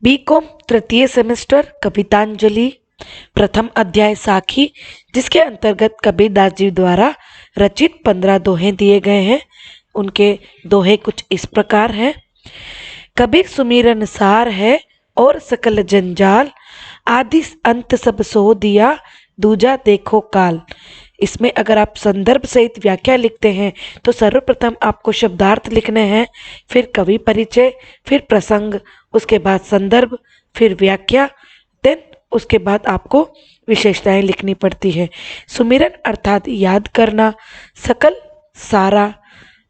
BCom तृतीय semester कवितांजलि प्रथम अध्याय साखी, जिसके अंतर्गत कबीरदास जी द्वारा रचित 15 दोहे दिए गए हैं। उनके दोहे कुछ इस प्रकार हैं। कबीर सुमिरन सार है और सकल जंजाल, आदि अंत सब सो दिया दूजा देखो काल। इसमें अगर आप संदर्भ सहित व्याख्या लिखते हैं तो सर्वप्रथम आपको शब्दार्थ लिखने हैं, फिर कवि परिचय, फिर प्रसंग, उसके बाद संदर्भ, फिर व्याख्या, देन उसके बाद आपको विशेषताएं लिखनी पड़ती है। सुमिरन अर्थात याद करना, सकल सारा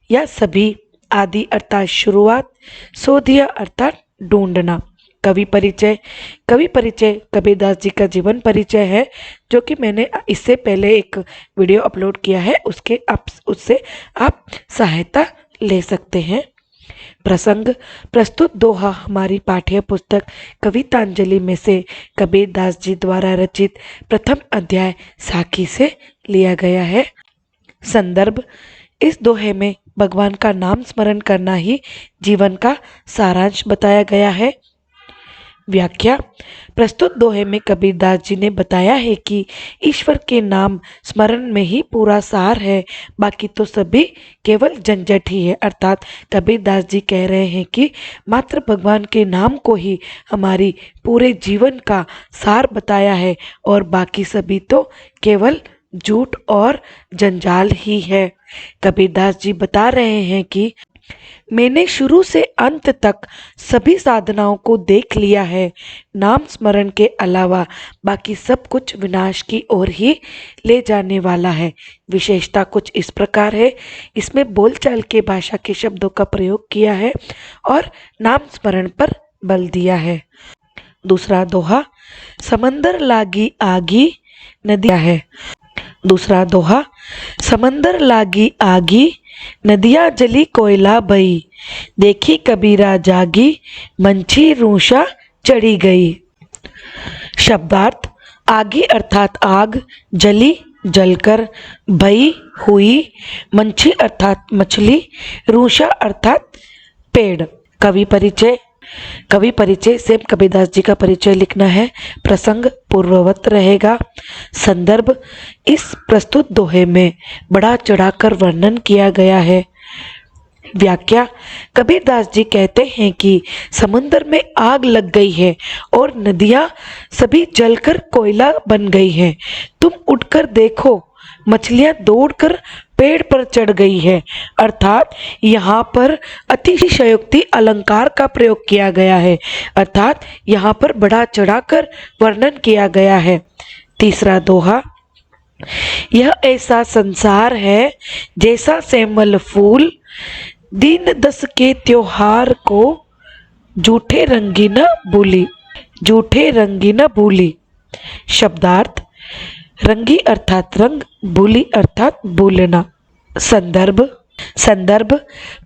या सभी, आदि अर्थात शुरुआत, सोधिया अर्थात ढूंढना। कवि परिचय कबीरदास जी का जीवन परिचय है, जो कि मैंने इससे पहले एक वीडियो अपलोड किया है, उससे आप सहायता ले सकते हैं। प्रसंग, प्रस्तुत दोहा हमारी पाठ्य पुस्तक कवितांजलि में से कबीरदास जी द्वारा रचित प्रथम अध्याय साखी से लिया गया है। संदर्भ, इस दोहे में भगवान का नाम स्मरण करना ही जीवन का सारांश बताया गया है। व्याख्या, प्रस्तुत दोहे में कबीरदास जी ने बताया है कि ईश्वर के नाम स्मरण में ही पूरा सार है, बाकी तो सभी केवल झंझट ही है। अर्थात कबीरदास जी कह रहे हैं कि मात्र भगवान के नाम को ही हमारी पूरे जीवन का सार बताया है और बाकी सभी तो केवल झूठ और जंजाल ही है। कबीरदास जी बता रहे हैं कि मैंने शुरू से अंत तक सभी साधनाओं को देख लिया है, नाम स्मरण के अलावा बाकी सब कुछ विनाश की ओर ही ले जाने वाला है। विशेषता कुछ इस प्रकार है, इसमें बोलचाल के भाषा के शब्दों का प्रयोग किया है और नाम स्मरण पर बल दिया है। दूसरा दोहा, समंदर लागी आगी नदिया है। दूसरा दोहा, समंदर लागी आगी नदिया जली कोयला बई, देखी कबीरा जागी मंछी रूषा चढ़ी गई। शब्दार्थ, आगी अर्थात आग, जली जलकर, भई हुई, मंछी अर्थात मछली, रूषा अर्थात पेड़। कवि परिचय से कबीरदास जी का परिचय लिखना है। प्रसंग पूर्ववत रहेगा। संदर्भ, इस प्रस्तुत दोहे में बड़ा चढ़ाकर वर्णन किया गया है। व्याख्या, कबीरदास जी कहते हैं कि समुद्र में आग लग गई है और नदियां सभी जलकर कोयला बन गई हैं। तुम उठकर देखो, मछलियां दौड़कर पेड़ पर चढ़ गई है। अर्थात यहाँ पर अतिशयोक्ति अलंकार का प्रयोग किया गया है, अर्थात यहाँ पर बड़ा चढ़ाकर वर्णन किया गया है। तीसरा दोहा, यह ऐसा संसार है जैसा सेमल फूल, दिन दस के त्योहार को झूठे रंगी न भूली। शब्दार्थ, रंगी अर्थात रंग, भूली अर्थात भूलना। संदर्भ,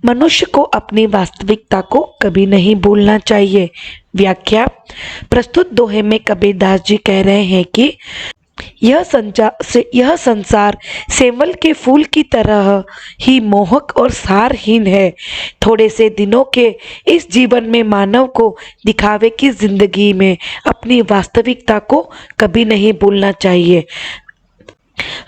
मनुष्य को अपनी वास्तविकता को कभी नहीं भूलना चाहिए। व्याख्या, प्रस्तुत दोहे में कबीरदास जी कह रहे हैं कि यह संसार सेमल के फूल की तरह ही मोहक और सारहीन है। थोड़े से दिनों के इस जीवन में मानव को दिखावे की जिंदगी में अपनी वास्तविकता को कभी नहीं भूलना चाहिए।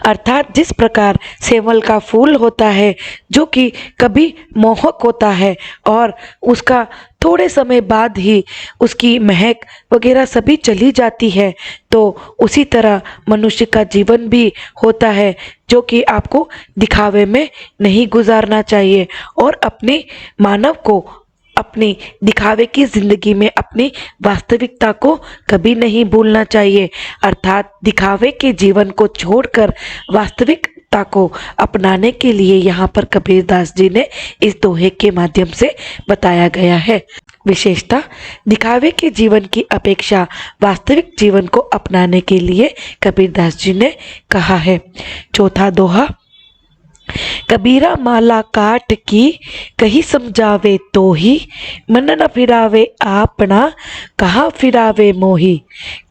अर्थात जिस प्रकार सेमल का फूल होता है जो कि कभी मोहक होता है और उसका थोड़े समय बाद ही उसकी महक वगैरह सभी चली जाती है, तो उसी तरह मनुष्य का जीवन भी होता है जो कि आपको दिखावे में नहीं गुजारना चाहिए और अपने मानव को अपनी दिखावे की जिंदगी में अपनी वास्तविकता को कभी नहीं भूलना चाहिए। अर्थात दिखावे के जीवन को छोड़कर वास्तविकता को अपनाने के लिए यहाँ पर कबीरदास जी ने इस दोहे के माध्यम से बताया गया है। विशेषता, दिखावे के जीवन की अपेक्षा वास्तविक जीवन को अपनाने के लिए कबीरदास जी ने कहा है। चौथा दोहा, कबीरा माला काट की कही समझावे तो ही, मन न फिरावे आपना कहाँ फिरावे मोही।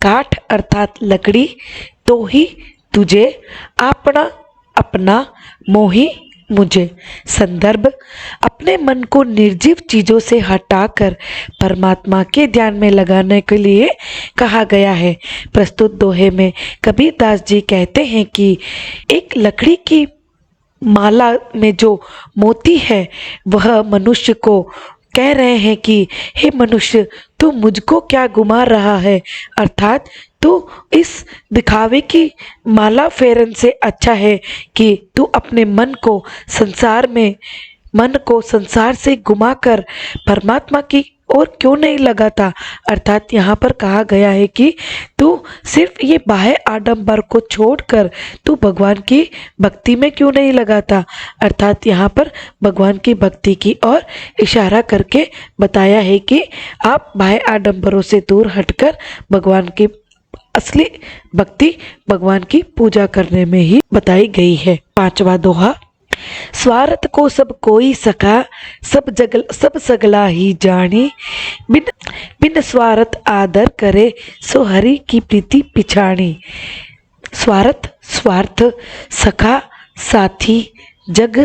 काठ अर्थात लकड़ी, तो ही तुझे, आपना अपना, मोही मुझे। संदर्भ, अपने मन को निर्जीव चीजों से हटाकर परमात्मा के ध्यान में लगाने के लिए कहा गया है। प्रस्तुत दोहे में कबीरदास जी कहते हैं कि एक लकड़ी की माला में जो मोती है वह मनुष्य को कह रहे हैं कि हे मनुष्य, तू मुझको क्या गुमा रहा है, अर्थात तू इस दिखावे की माला फेरन से अच्छा है कि तू अपने मन को संसार से घुमाकर परमात्मा की और क्यों नहीं लगाता। अर्थात यहाँ पर कहा गया है कि तू सिर्फ ये बाह्य आडंबर को छोड़कर तू भगवान की भक्ति में क्यों नहीं लगाता। अर्थात यहाँ पर भगवान की भक्ति की ओर इशारा करके बताया है कि आप बाह्य आडंबरों से दूर हटकर भगवान की असली भक्ति, भगवान की पूजा करने में ही बताई गई है। 5वां दोहा, स्वार्थ को सब कोई सका, सब सगला ही जानी, बिन स्वार्थ आदर करे, सो हरि की प्रीति पिछाणी। स्वार्थ, सखा, साथी, जग,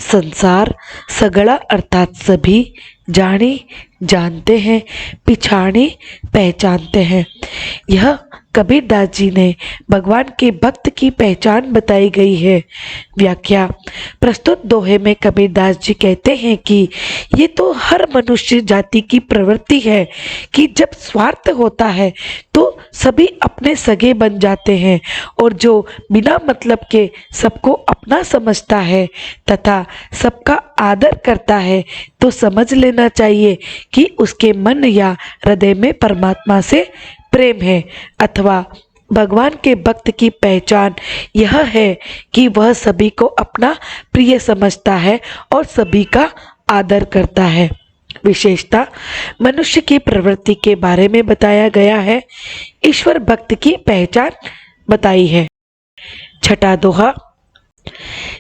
संसार, सगला अर्थात सभी, जानी जानते हैं, पिछाणी पहचानते हैं। यह कबीरदास जी ने भगवान के भक्त की पहचान बताई गई है। व्याख्या, प्रस्तुत दोहे में कबीरदास जी कहते हैं कि ये तो हर मनुष्य जाति की प्रवृत्ति है कि जब स्वार्थ होता है तो सभी अपने सगे बन जाते हैं, और जो बिना मतलब के सबको अपना समझता है तथा सबका आदर करता है तो समझ लेना चाहिए कि उसके मन या हृदय में परमात्मा से प्रेम है, अथवा भगवान के भक्त की पहचान यह है कि वह सभी को अपना प्रिय समझता है और सभी का आदर करता है। विशेषता, मनुष्य की प्रवृत्ति के बारे में बताया गया है। ईश्वर भक्त की पहचान बताई है। 6वां दोहा,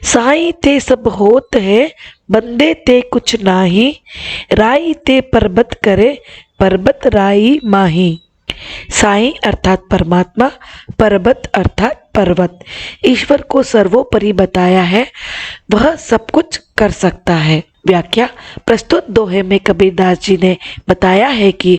साई ते सब होत है, बंदे ते कुछ नाही, राई ते पर्वत करे, पर्वत राई माही। साई अर्थात परमात्मा, पर्वत अर्थात पर्वत। ईश्वर को सर्वोपरि बताया है, वह सब कुछ कर सकता है। व्याख्या, प्रस्तुत दोहे में कबीरदास जी ने बताया है कि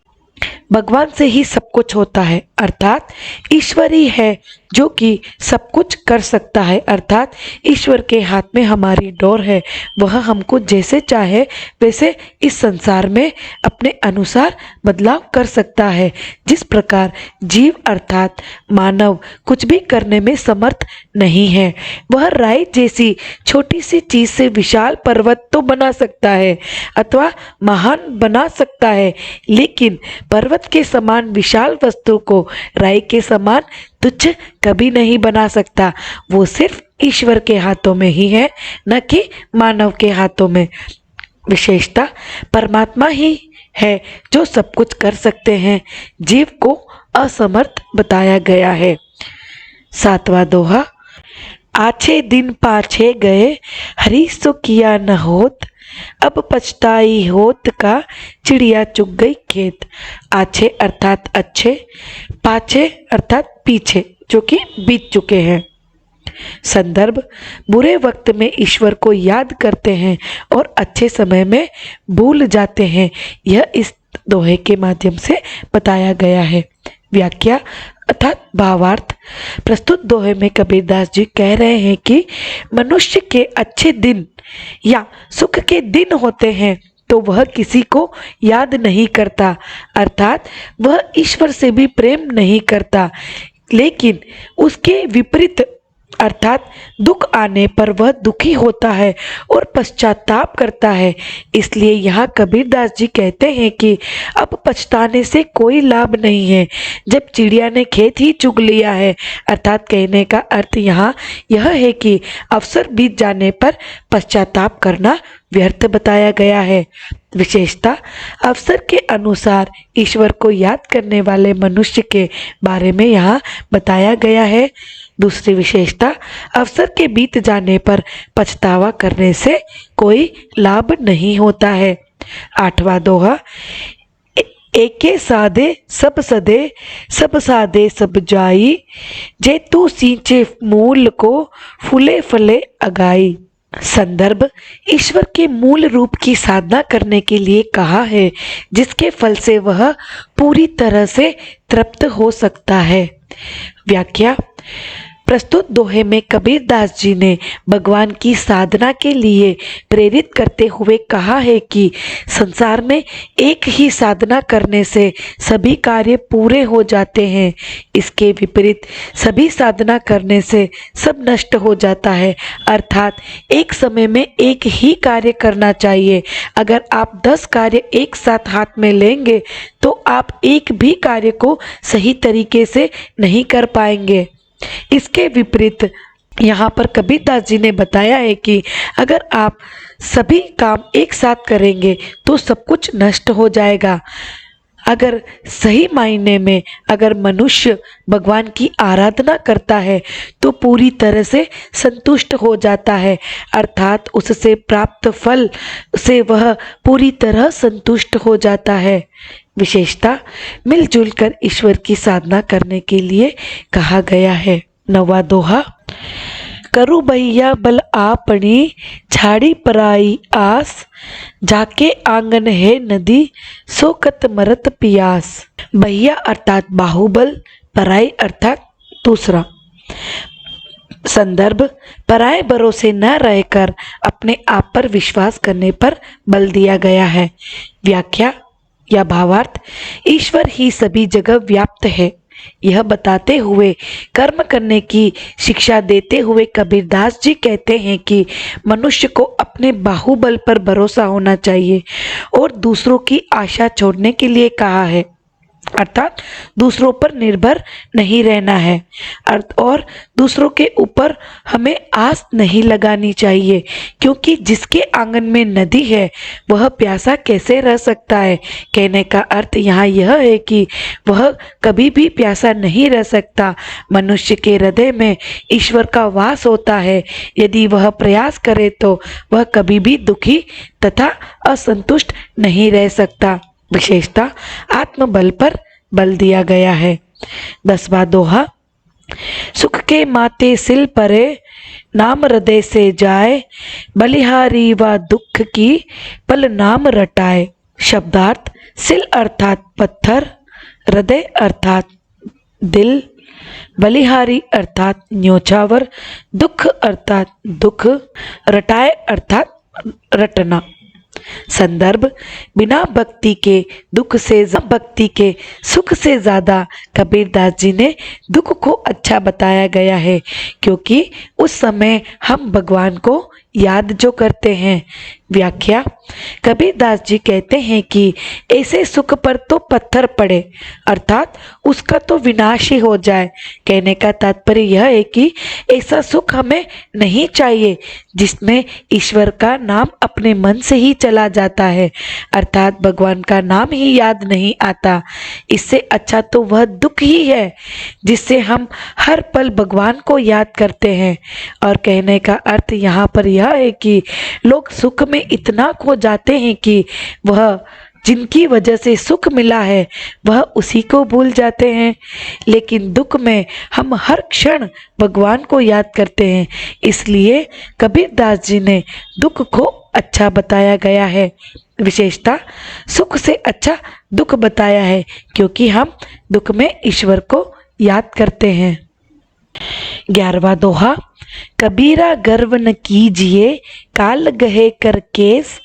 भगवान से ही सब कुछ होता है, अर्थात ईश्वर ही है जो कि सब कुछ कर सकता है। अर्थात ईश्वर के हाथ में हमारी डोर है, वह हमको जैसे चाहे वैसे इस संसार में अपने अनुसार बदलाव कर सकता है। जिस प्रकार जीव अर्थात मानव कुछ भी करने में समर्थ नहीं है, वह राई जैसी छोटी सी चीज से विशाल पर्वत तो बना सकता है अथवा महान बना सकता है, लेकिन पर्वत के समान विशाल वस्तु को राई के समान तुच्छ कभी नहीं बना सकता। वो सिर्फ ईश्वर के हाथों में ही है, न कि मानव के हाथों में। विशेषता, परमात्मा ही है जो सब कुछ कर सकते हैं, जीव को असमर्थ बताया गया है। 7वां दोहा, आछे दिन पाछे गए, हरी सो किया न होत, अब पछताई होत का, चिड़िया चुग गई खेत। आछे अर्थात अच्छे, पाछे अर्थात पीछे, जो कि बीत चुके हैं। संदर्भ, बुरे वक्त में ईश्वर को याद करते हैं और अच्छे समय में भूल जाते हैं। यह इस दोहे के माध्यम से बताया गया है। व्याख्या अर्थात भावार्थ, प्रस्तुत दोहे में कबीरदास जी कह रहे हैं कि मनुष्य के अच्छे दिन या सुख के दिन होते हैं तो वह किसी को याद नहीं करता, अर्थात वह ईश्वर से भी प्रेम नहीं करता, लेकिन उसके विपरीत अर्थात दुख आने पर वह दुखी होता है और पश्चाताप करता है। इसलिए यहाँ कबीरदास जी कहते हैं कि अब पछताने से कोई लाभ नहीं है, जब चिड़िया ने खेत ही चुग लिया है। अर्थात कहने का अर्थ यहाँ यह है कि अवसर बीत जाने पर पश्चाताप करना व्यर्थ बताया गया है। विशेषता, अवसर के अनुसार ईश्वर को याद करने वाले मनुष्य के बारे में यहाँ बताया गया है। दूसरी विशेषता, अवसर के बीत जाने पर पछतावा करने से कोई लाभ नहीं होता है। 8वां दोहा, एके साधे सब सदे, सब साधे सब जाई, जे तू सींचे मूल को, फूले फले अगाई। संदर्भ, ईश्वर के मूल रूप की साधना करने के लिए कहा है, जिसके फल से वह पूरी तरह से तृप्त हो सकता है। व्याख्या, प्रस्तुत दोहे में कबीरदास जी ने भगवान की साधना के लिए प्रेरित करते हुए कहा है कि संसार में एक ही साधना करने से सभी कार्य पूरे हो जाते हैं। इसके विपरीत सभी साधना करने से सब नष्ट हो जाता है, अर्थात एक समय में एक ही कार्य करना चाहिए। अगर आप 10 कार्य एक साथ हाथ में लेंगे तो आप एक भी कार्य को सही तरीके से नहीं कर पाएंगे। इसके विपरीत यहाँ पर कबीरदास जी ने बताया है कि अगर आप सभी काम एक साथ करेंगे तो सब कुछ नष्ट हो जाएगा। अगर सही मायने में अगर मनुष्य भगवान की आराधना करता है तो पूरी तरह से संतुष्ट हो जाता है, अर्थात उससे प्राप्त फल से वह पूरी तरह संतुष्ट हो जाता है। विशेषता, मिलजुल कर ईश्वर की साधना करने के लिए कहा गया है। 9वां दोहा, करु भैया बल आपनी छाड़ी पराई आस, जाके आंगन है नदी सोकत मरत पियास। भैया अर्थात बाहुबल, पराई अर्थात दूसरा। संदर्भ, पराये भरोसे न रहकर अपने आप पर विश्वास करने पर बल दिया गया है। व्याख्या या भावार्थ, ईश्वर ही सभी जगह व्याप्त है, यह बताते हुए कर्म करने की शिक्षा देते हुए कबीरदास जी कहते हैं कि मनुष्य को अपने बाहुबल पर भरोसा होना चाहिए और दूसरों की आशा छोड़ने के लिए कहा है, अर्थात दूसरों पर निर्भर नहीं रहना है और दूसरों के ऊपर हमें आस नहीं लगानी चाहिए, क्योंकि जिसके आंगन में नदी है वह प्यासा कैसे रह सकता है। कहने का अर्थ यहाँ यह है कि वह कभी भी प्यासा नहीं रह सकता। मनुष्य के हृदय में ईश्वर का वास होता है, यदि वह प्रयास करे तो वह कभी भी दुखी तथा असंतुष्ट नहीं रह सकता। विशेषता, आत्मबल पर बल दिया गया है। 10वां दोहा, सुख के माते सिल परे नाम हृदय से जाए, बलिहारी व दुख की पल नाम रटाए। शब्दार्थ, सिल अर्थात पत्थर, हृदय अर्थात दिल, बलिहारी अर्थात न्योछावर, दुख अर्थात दुख, रटाए अर्थात रटना। संदर्भ, बिना भक्ति के दुख से भक्ति के सुख से ज्यादा कबीरदास जी ने दुख को अच्छा बताया गया है, क्योंकि उस समय हम भगवान को याद जो करते हैं। व्याख्या, कबीरदास जी कहते हैं कि ऐसे सुख पर तो पत्थर पड़े, अर्थात उसका तो विनाश ही हो जाए। कहने का तात्पर्य यह है कि ऐसा सुख हमें नहीं चाहिए जिसमें ईश्वर का नाम अपने मन से ही चला जाता है, अर्थात भगवान का नाम ही याद नहीं आता। इससे अच्छा तो वह दुख ही है जिससे हम हर पल भगवान को याद करते हैं। और कहने का अर्थ यहाँ पर यह है कि लोग सुख में इतना खो जाते हैं कि वह जिनकी वजह से सुख मिला है वह उसी को भूल जाते हैं, लेकिन दुख में हम हर क्षण भगवान को याद करते हैं। इसलिए कबीरदास जी ने दुख को अच्छा बताया गया है। विशेषता, सुख से अच्छा दुख बताया है, क्योंकि हम दुख में ईश्वर को याद करते हैं। 11वां दोहा, कबीरा गर्व न कीजिए काल गहे कर केस,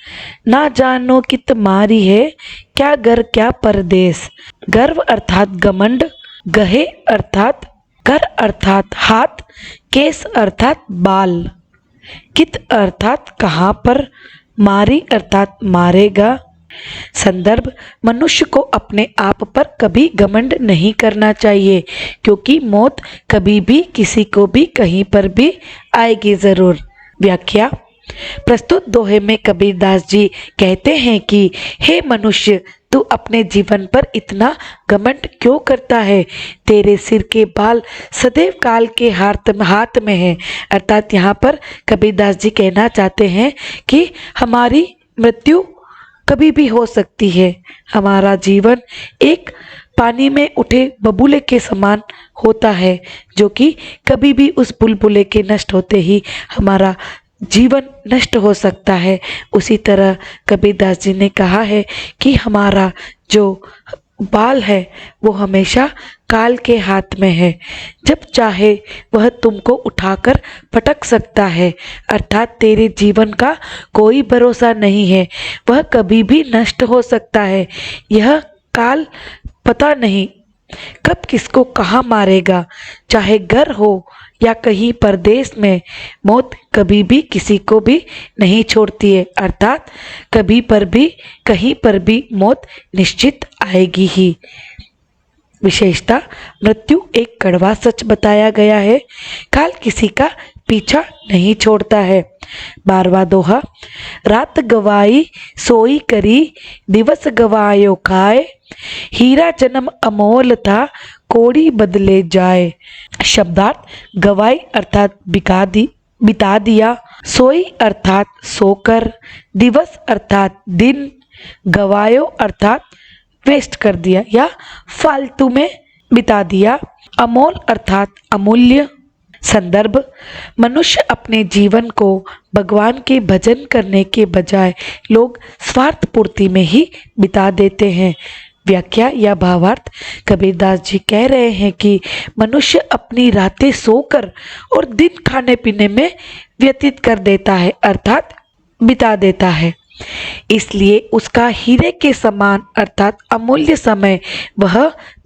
ना जानो कित मारी है क्या घर क्या परदेस। गर्व अर्थात घमंड, गहे अर्थात कर अर्थात हाथ, केस अर्थात बाल, कित अर्थात कहाँ पर, मारी अर्थात मारेगा। संदर्भ, मनुष्य को अपने आप पर कभी घमंड नहीं करना चाहिए, क्योंकि मौत कभी भी किसी को भी कहीं पर भी आएगी जरूर। व्याख्या, प्रस्तुत दोहे में कबीरदास जी कहते हैं कि हे मनुष्य, तू अपने जीवन पर इतना घमंड क्यों करता है? तेरे सिर के बाल सदैव काल के हाथ में है। अर्थात यहाँ पर कबीरदास जी कहना चाहते हैं कि हमारी मृत्यु कभी भी हो सकती है। हमारा जीवन एक पानी में उठे बबूले के समान होता है, जो कि कभी भी उस बुलबुले के नष्ट होते ही हमारा जीवन नष्ट हो सकता है, उसी तरह कबीरदास जी ने कहा है कि हमारा जो बाल है वो हमेशा काल के हाथ में है। जब चाहे वह तुमको उठाकर पटक सकता है, अर्थात तेरे जीवन का कोई भरोसा नहीं है, वह कभी भी नष्ट हो सकता है। यह काल पता नहीं कब किसको कहाँ मारेगा, चाहे घर हो या कहीं परदेश में, मौत कभी भी किसी को भी नहीं छोड़ती है, अर्थात कभी पर भी कहीं पर भी मौत निश्चित आएगी ही। विशेषता, मृत्यु एक कड़वा सच बताया गया है। काल किसी का पीछा नहीं छोड़ता है। 12वां दोहा, रात गवाई सोई करी, दिवस गवायो खाए, हीरा जन्म अमोल था, कोड़ी बदले जाए। शब्दार्थ, गवाई अर्थात बिता दिया, सोई अर्थात सोकर, दिवस अर्थात दिन, गवायो अर्थात वेस्ट कर दिया या फालतू में बिता दिया, अमोल अर्थात अमूल्य। संदर्भ, मनुष्य अपने जीवन को भगवान के भजन करने के बजाय लोग स्वार्थ पूर्ति में ही बिता देते हैं। व्याख्या या भावार्थ, कबीरदास जी कह रहे हैं कि मनुष्य अपनी रातें सोकर और दिन खाने पीने में व्यतीत कर देता है, अर्थात बिता देता है। इसलिए उसका हीरे के समान अर्थात अमूल्य समय वह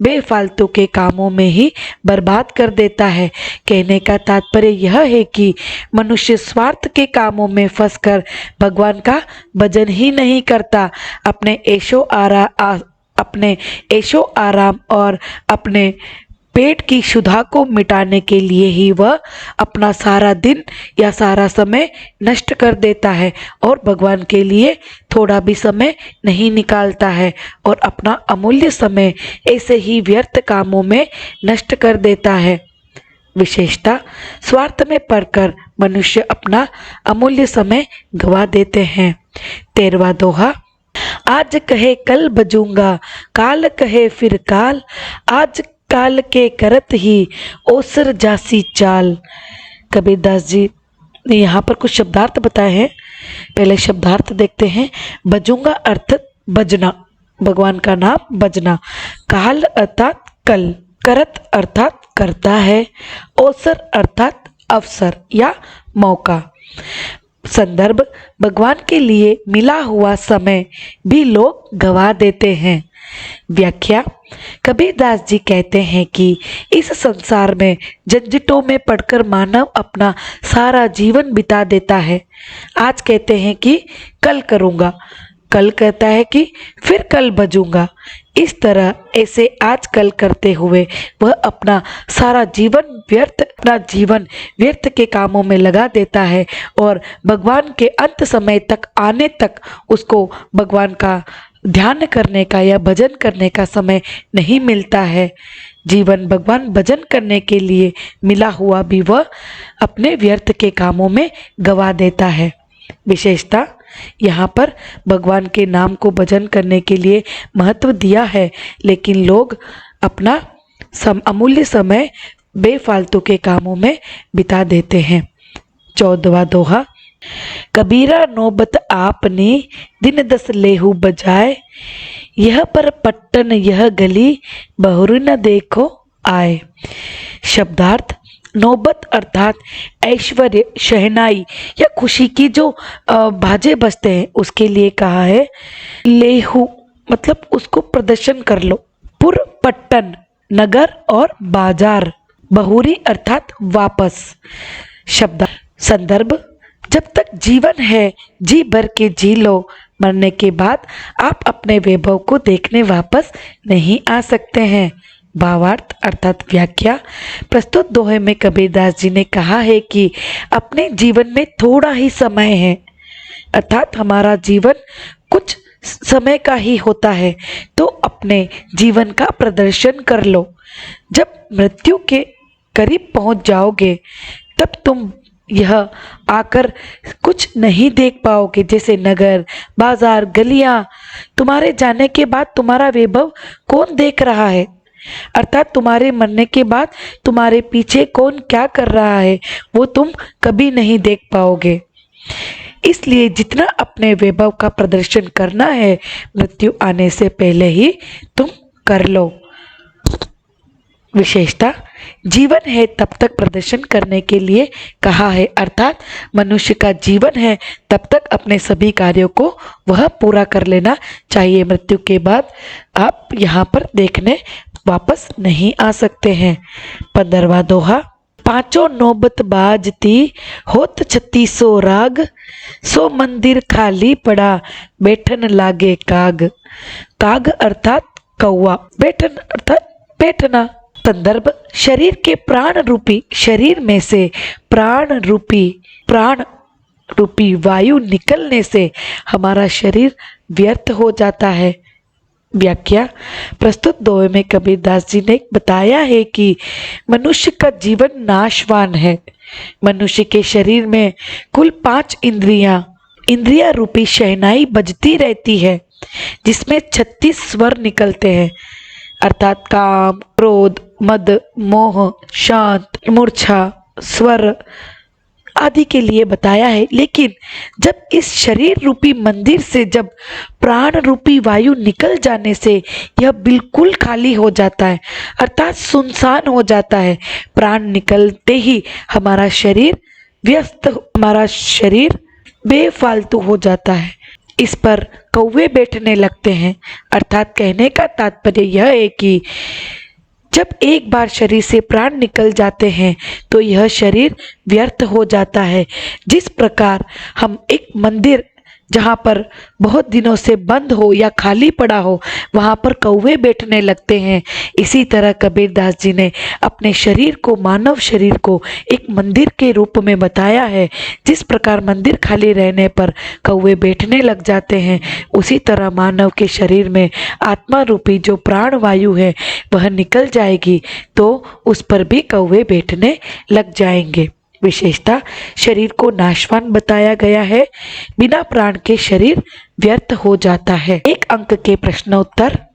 बेफालतू के कामों में ही बर्बाद कर देता है। कहने का तात्पर्य यह है कि मनुष्य स्वार्थ के कामों में फंसकर भगवान का भजन ही नहीं करता, अपने ऐशो आराम और अपने पेट की क्षुधा को मिटाने के लिए ही वह अपना सारा दिन या सारा समय नष्ट कर देता है और भगवान के लिए थोड़ा भी समय नहीं निकालता है और अपना अमूल्य समय ऐसे ही व्यर्थ कामों में नष्ट कर देता है। विशेषता, स्वार्थ में पड़कर मनुष्य अपना अमूल्य समय गवा देते हैं। 13वां दोहा, आज कहे कल बजूंगा, काल कहे फिर काल, आज काल के करत ही ओसर जासी चाल। कबीरदास जी ने यहाँ पर कुछ शब्दार्थ बताए हैं। पहले शब्दार्थ देखते हैं। बजूंगा अर्थात बजना, भगवान का नाम बजना। काल अर्थात कल, करत अर्थात करता है, ओसर अर्थात अवसर या मौका। संदर्भ, भगवान के लिए मिला हुआ समय भी लोग गवा देते हैं। व्याख्या, कबीरदास जी कहते हैं कि इस संसार में झंझटों में पड़कर मानव अपना सारा जीवन बिता देता है। आज कहते हैं कि कल करूँगा, कल कहता है कि फिर कल बजूंगा। इस तरह ऐसे आज कल करते हुए वह अपना जीवन व्यर्थ के कामों में लगा देता है और भगवान के अंत समय तक आने तक उसको भगवान का ध्यान करने का या भजन करने का समय नहीं मिलता है। जीवन भगवान भजन करने के लिए मिला हुआ भी वह अपने व्यर्थ के कामों में गवा देता है। विशेषता, यहाँ पर भगवान के नाम को भजन करने के लिए महत्व दिया है, लेकिन लोग अपना अमूल्य समय बेफालतू के कामों में बिता देते हैं। 14वां दोहा, कबीरा नौबत आपने दिन 10 लेहू बजाए, यह पर पट्टन यह गली बहुरी न देखो आए। शब्दार्थ, नौबत अर्थात ऐश्वर्य, शहनाई या खुशी की जो बाजे बजते हैं उसके लिए कहा है। लेहू मतलब उसको प्रदर्शन कर लो। पुर पट्टन नगर और बाजार, बहुरी अर्थात वापस। शब्द संदर्भ, जब तक जीवन है जी भर के जी लो, मरने के बाद आप अपने वैभव को देखने वापस नहीं आ सकते हैं। भावार्थ अर्थात व्याख्या, प्रस्तुत दोहे में कबीरदास जी ने कहा है कि अपने जीवन में थोड़ा ही समय है, अर्थात हमारा जीवन कुछ समय का ही होता है, तो अपने जीवन का प्रदर्शन कर लो। जब मृत्यु के करीब पहुंच जाओगे तब तुम यह आकर कुछ नहीं देख पाओगे, जैसे नगर, बाजार, गलियां। तुम्हारे जाने के बाद तुम्हारा वैभव कौन देख रहा है, अर्थात तुम्हारे मरने के बाद तुम्हारे पीछे कौन क्या कर रहा है वो तुम कभी नहीं देख पाओगे। इसलिए जितना अपने वैभव का प्रदर्शन करना है मृत्यु आने से पहले ही तुम कर लो। विशेषता जीवन है तब तक प्रदर्शन करने के लिए कहा है, अर्थात मनुष्य का जीवन है तब तक अपने सभी कार्यों को वह पूरा कर लेना चाहिए। मृत्यु के बाद आप यहाँ पर देखने वापस नहीं आ सकते हैं। 15वां दोहा, पांचों नौबत बाजती होत 3600 राग, सो मंदिर खाली पड़ा बैठन लागे काग। काग अर्थात कौवा, बैठन अर्थात बैठना। संदर्भ, शरीर के प्राण रूपी वायु निकलने से हमारा शरीर व्यर्थ हो जाता है। व्याख्या, प्रस्तुत दोहे में कबीरदास जी ने बताया है कि मनुष्य का जीवन नाशवान है। मनुष्य के शरीर में कुल 5 इंद्रिया रूपी शहनाई बजती रहती है, जिसमें 36 स्वर निकलते हैं, अर्थात काम, क्रोध, मद, मोह, शांत, मूर्छा, स्वर आदि के लिए बताया है। लेकिन जब इस शरीर रूपी मंदिर से जब प्राण रूपी वायु निकल जाने से यह बिल्कुल खाली हो जाता है, अर्थात सुनसान हो जाता है। प्राण निकलते ही हमारा शरीर बेफालतू हो जाता है। इस पर कौवे बैठने लगते हैं, अर्थात कहने का तात्पर्य यह है कि जब एक बार शरीर से प्राण निकल जाते हैं तो यह शरीर व्यर्थ हो जाता है। जिस प्रकार हम एक मंदिर जहाँ पर बहुत दिनों से बंद हो या खाली पड़ा हो वहाँ पर कौवे बैठने लगते हैं, इसी तरह कबीरदास जी ने अपने शरीर को, मानव शरीर को एक मंदिर के रूप में बताया है। जिस प्रकार मंदिर खाली रहने पर कौवे बैठने लग जाते हैं, उसी तरह मानव के शरीर में आत्मा रूपी जो प्राण वायु है वह निकल जाएगी तो उस पर भी कौवे बैठने लग जाएंगे। विशेषता, शरीर को नाशवान बताया गया है। बिना प्राण के शरीर व्यर्थ हो जाता है। 1 अंक के प्रश्नोत्तर।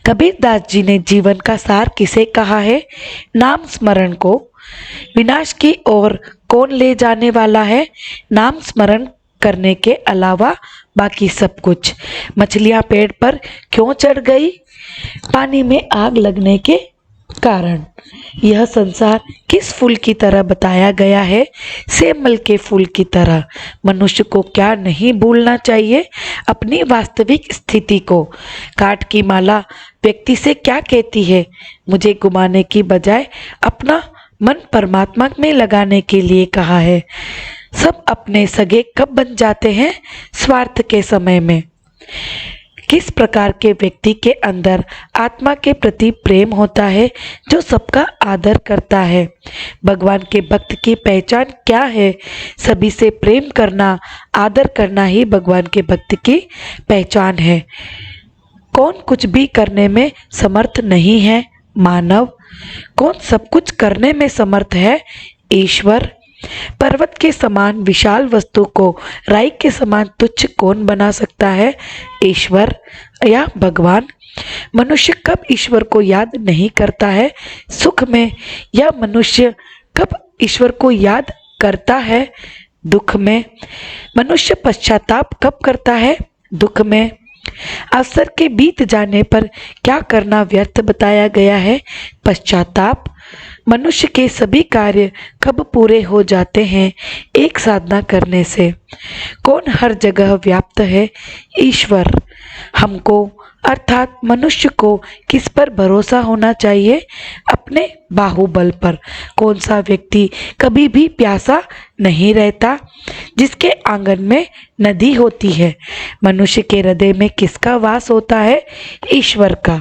कबीरदास जी ने जीवन का सार किसे कहा है? नाम स्मरण को। विनाश की ओर कौन ले जाने वाला है? नाम स्मरण करने के अलावा बाकी सब कुछ। मछलियां पेड़ पर क्यों चढ़ गई? पानी में आग लगने के कारण। यह संसार किस फूल की तरह बताया गया है? सेमल के फूल की तरह। मनुष्य को क्या नहीं भूलना चाहिए? अपनी वास्तविक स्थिति को। काठ की माला व्यक्ति से क्या कहती है? मुझे घुमाने की बजाय अपना मन परमात्मा में लगाने के लिए कहा है। सब अपने सगे कब बन जाते हैं? स्वार्थ के समय में। किस प्रकार के व्यक्ति के अंदर आत्मा के प्रति प्रेम होता है? जो सबका आदर करता है। भगवान के भक्त की पहचान क्या है? सभी से प्रेम करना, आदर करना ही भगवान के भक्त की पहचान है। कौन कुछ भी करने में समर्थ नहीं है? मानव। कौन सब कुछ करने में समर्थ है? ईश्वर। पर्वत के समान विशाल वस्तु को राई के समान तुच्छ कौन बना सकता है? ईश्वर या भगवान। मनुष्य कब ईश्वर को याद नहीं करता है? सुख में। या मनुष्य कब ईश्वर को याद करता है? दुख में। मनुष्य पश्चाताप कब करता है? दुख में। अवसर के बीत जाने पर क्या करना व्यर्थ बताया गया है? पश्चाताप। मनुष्य के सभी कार्य कब पूरे हो जाते हैं? एक साधना करने से। कौन हर जगह व्याप्त है? ईश्वर। हमको अर्थात मनुष्य को किस पर भरोसा होना चाहिए? अपने बाहुबल पर। कौन सा व्यक्ति कभी भी प्यासा नहीं रहता? जिसके आंगन में नदी होती है। मनुष्य के हृदय में किसका वास होता है? ईश्वर का।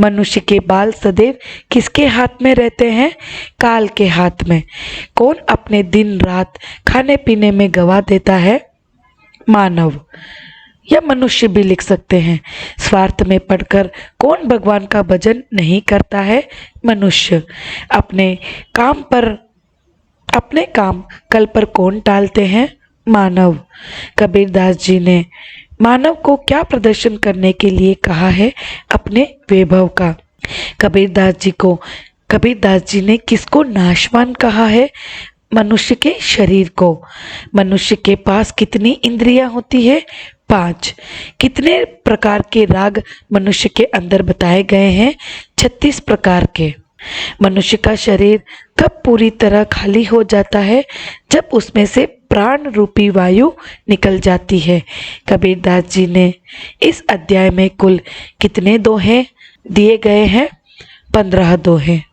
मनुष्य के बाल सदैव किसके हाथ में रहते हैं? काल के हाथ में। कौन अपने दिन रात खाने पीने में गवा देता है? मानव या मनुष्य भी लिख सकते हैं। स्वार्थ में पड़कर कौन भगवान का भजन नहीं करता है? मनुष्य। अपने काम कल पर कौन टालते हैं? मानव। कबीरदास जी ने मानव को क्या प्रदर्शन करने के लिए कहा है? अपने वैभव का। कबीरदास जी ने किसको नाशवान कहा है? मनुष्य के शरीर को। मनुष्य के पास कितनी इंद्रियां होती है? 5। कितने प्रकार के राग मनुष्य के अंदर बताए गए हैं? 36 प्रकार के। मनुष्य का शरीर कब पूरी तरह खाली हो जाता है? जब उसमें से प्राण रूपी वायु निकल जाती है। कबीरदास जी ने इस अध्याय में कुल कितने दोहे दिए गए हैं? 15 दोहे।